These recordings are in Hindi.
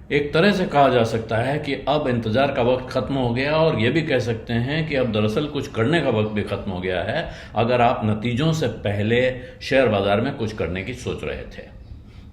एक तरह से कहा जा सकता है कि अब इंतजार का वक्त खत्म हो गया और ये भी कह सकते हैं कि अब दरअसल कुछ करने का वक्त भी खत्म हो गया है, अगर आप नतीजों से पहले शेयर बाजार में कुछ करने की सोच रहे थे।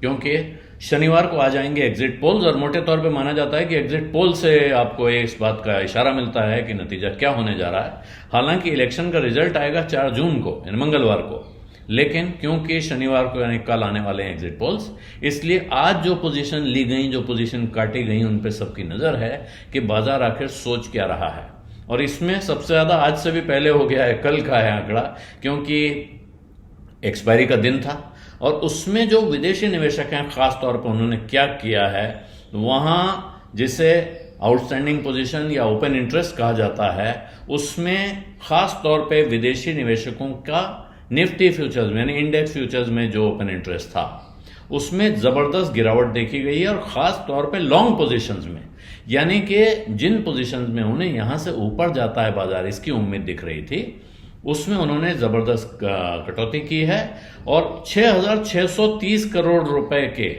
क्योंकि शनिवार को आ जाएंगे एग्जिट पोल्स और मोटे तौर पे माना जाता है कि एग्जिट पोल से आपको इस बात का इशारा मिलता है कि नतीजा क्या होने जा रहा है। हालांकि इलेक्शन का रिजल्ट आएगा 4 जून को, यानी मंगलवार को, लेकिन क्योंकि शनिवार को यानी कल आने वाले हैं एग्जिट पोल्स, इसलिए आज जो पोजीशन ली गई, जो पोजीशन काटी गई, उन पे सबकी नजर है कि बाजार आखिर सोच क्या रहा है। और इसमें सबसे ज्यादा आज से भी पहले हो गया है, कल का है आंकड़ा, क्योंकि एक्सपायरी का दिन था और उसमें जो विदेशी निवेशक हैं खास तौर पर उन्होंने क्या किया है, वहां जिसे आउटस्टैंडिंग पोजीशन या ओपन इंटरेस्ट कहा जाता है, उसमें खास तौर पे विदेशी निवेशकों का निफ्टी फ्यूचर्स में यानी इंडेक्स फ्यूचर्स में जो ओपन इंटरेस्ट था उसमें जबरदस्त गिरावट देखी गई है और खास तौर पे लॉन्ग पोजीशंस में, यानी कि जिन पोजीशंस में उन्हें यहां से ऊपर जाता है बाजार इसकी उम्मीद दिख रही थी, उसमें उन्होंने जबरदस्त कटौती की है और 6,630 करोड़ रुपए के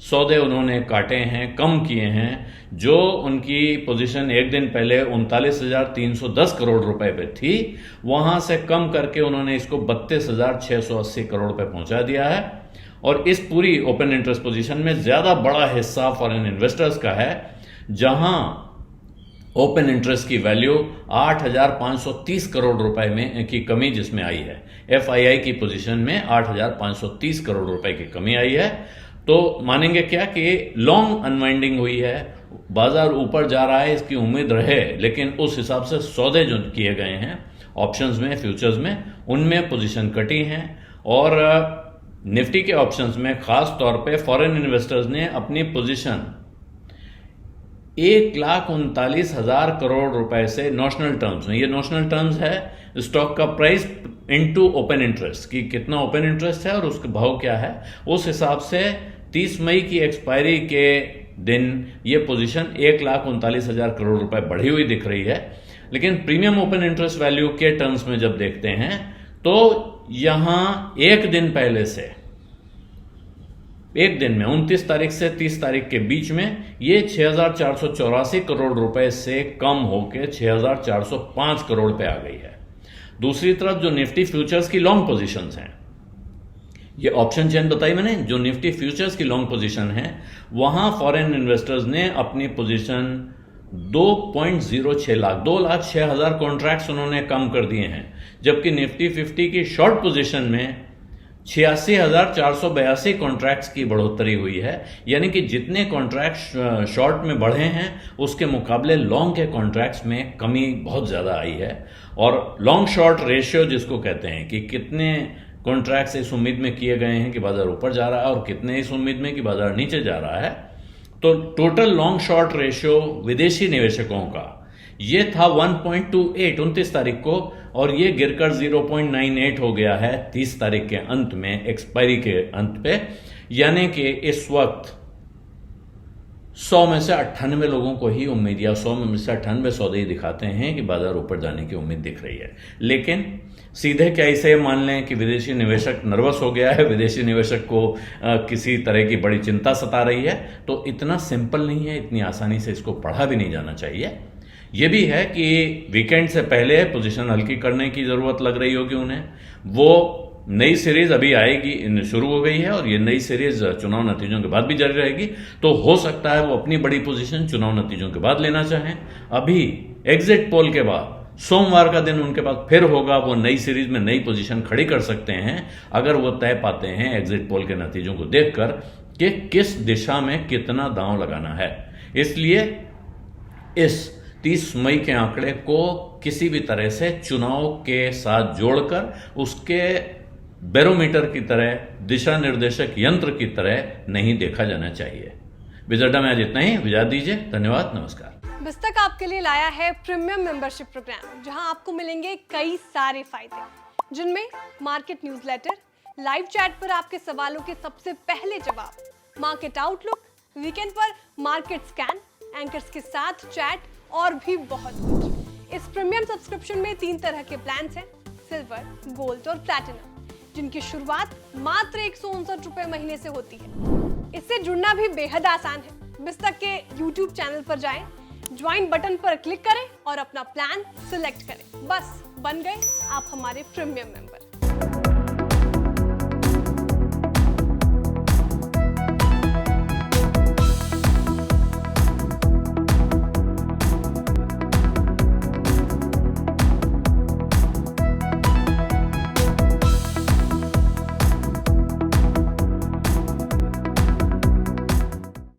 सौदे उन्होंने काटे हैं, कम किए हैं। जो उनकी पोजीशन एक दिन पहले 39,310 करोड़ रुपए पे थी, वहां से कम करके उन्होंने इसको 32,680 करोड़ पे पहुंचा दिया है। और इस पूरी ओपन इंटरेस्ट पोजीशन में ज्यादा बड़ा हिस्सा फॉरेन इन्वेस्टर्स का है, जहां ओपन इंटरेस्ट की वैल्यू 8,530 करोड़ रुपए में की कमी जिसमें आई है। एफआईआई की पोजीशन में 8,530 करोड़ रुपए की कमी आई है। तो मानेंगे क्या कि लॉन्ग अनवाइंडिंग हुई है, बाजार ऊपर जा रहा है इसकी उम्मीद रहे, लेकिन उस हिसाब से सौदे जो किए गए हैं ऑप्शंस में, फ्यूचर्स में, उनमें पोजीशन कटी हैं। और निफ्टी के ऑप्शंस में खास तौर पे फॉरेन इन्वेस्टर्स ने अपनी पोजीशन 1,39,000 करोड़ रुपए से नॉशनल टर्म्स में, ये नॉशनल टर्म्स है स्टॉक का प्राइस इनटू ओपन इंटरेस्ट, कि कितना ओपन इंटरेस्ट है और उसका भाव क्या है, उस हिसाब से 30 मई की एक्सपायरी के दिन ये पोजीशन 1,39,000 करोड़ रुपए बढ़ी हुई दिख रही है। लेकिन प्रीमियम ओपन इंटरेस्ट वैल्यू के टर्म्स में जब देखते हैं तो यहां एक दिन पहले से, एक दिन में 29 तारीख से 30 तारीख के बीच में ये 6,484 करोड़ रुपए से कम होकर 6,405 करोड़ पे आ गई है। दूसरी तरफ जो निफ्टी फ्यूचर्स की लॉन्ग पोजीशंस हैं, ये ऑप्शन चेन बताई मैंने, जो निफ्टी फ्यूचर्स की लॉन्ग पोजीशन है, वहां फॉरेन इन्वेस्टर्स ने अपनी पोजीशन 2.06 लाख, 2,06,000 कॉन्ट्रैक्ट्स उन्होंने कम कर दिए हैं। जबकि निफ्टी 50 की शॉर्ट पोजीशन में 86,482 कॉन्ट्रैक्ट्स की बढ़ोतरी हुई है। यानी कि जितने कॉन्ट्रैक्ट शॉर्ट में बढ़े हैं उसके मुकाबले लॉन्ग के कॉन्ट्रैक्ट्स में कमी बहुत ज्यादा आई है। और लॉन्ग शॉर्ट रेशियो जिसको कहते हैं कि कितने कॉन्ट्रैक्ट्स इस उम्मीद में किए गए हैं कि बाजार ऊपर जा रहा है और कितने इस उम्मीद में कि बाजार नीचे जा रहा है, तो टोटल लॉन्ग शॉर्ट रेशियो विदेशी निवेशकों का ये था 1.28 29 तारीख को, और ये गिरकर 0.98 हो गया है 30 तारीख के अंत में, एक्सपायरी के अंत पे। यानी कि इस वक्त 100 में से 98 लोगों को ही उम्मीद, या 100 में से 98 सौदे ही दिखाते हैं कि बाजार ऊपर जाने की उम्मीद दिख रही है। लेकिन सीधे क्या इसे मान लें कि विदेशी निवेशक नर्वस हो गया है, विदेशी निवेशक को किसी तरह की बड़ी चिंता सता रही है, तो इतना सिंपल नहीं है, इतनी आसानी से इसको पढ़ा भी नहीं जाना चाहिए। यह भी है कि वीकेंड से पहले पोजीशन हल्की करने की जरूरत लग रही होगी उन्हें। वो नई सीरीज अभी आएगी, शुरू हो गई है, और ये नई सीरीज चुनाव नतीजों के बाद भी जारी रहेगी। तो हो सकता है वो अपनी बड़ी पोजीशन चुनाव नतीजों के बाद लेना चाहें। अभी एग्जिट पोल के बाद सोमवार का दिन उनके पास फिर होगा, वो नई सीरीज में नई पोजीशन खड़ी कर सकते हैं अगर वो तय पाते हैं एग्जिट पोल के नतीजों को देखकर कि किस दिशा में कितना दांव लगाना है। इसलिए इस 30 मई के आंकड़े को किसी भी तरह से चुनाव के साथ जोड़कर उसके बैरोमीटर की तरह, दिशा निर्देशक यंत्र की तरह नहीं देखा जाना चाहिए। विजडा में आज इतना ही, विदा दीजिए। धन्यवाद, नमस्कार। विस्तक आपके लिए लाया है प्रीमियम मेंबरशिप प्रोग्राम, जहां आपको मिलेंगे कई सारे फायदे, जिनमें मार्केट न्यूज़लेटर, लाइव चैट पर आपके सवालों के सबसे पहले जवाब, मार्केट आउटलुक, वीकेंड पर मार्केट स्कैन, एंकर्स के साथ चैट और भी बहुत कुछ। इस प्रीमियम सब्सक्रिप्शन में 3 तरह के प्लान्स हैं, सिल्वर, गोल्ड और प्लैटिनम, जिनकी शुरुआत मात्र 159 रुपए महीने से होती है। इससे जुड़ना भी बेहद आसान है। बिस्तक के YouTube चैनल पर जाएं, ज्वाइन बटन पर क्लिक करें और अपना प्लान सिलेक्ट करें। बस बन गए आप हमारे प्रीमियम मेंबर।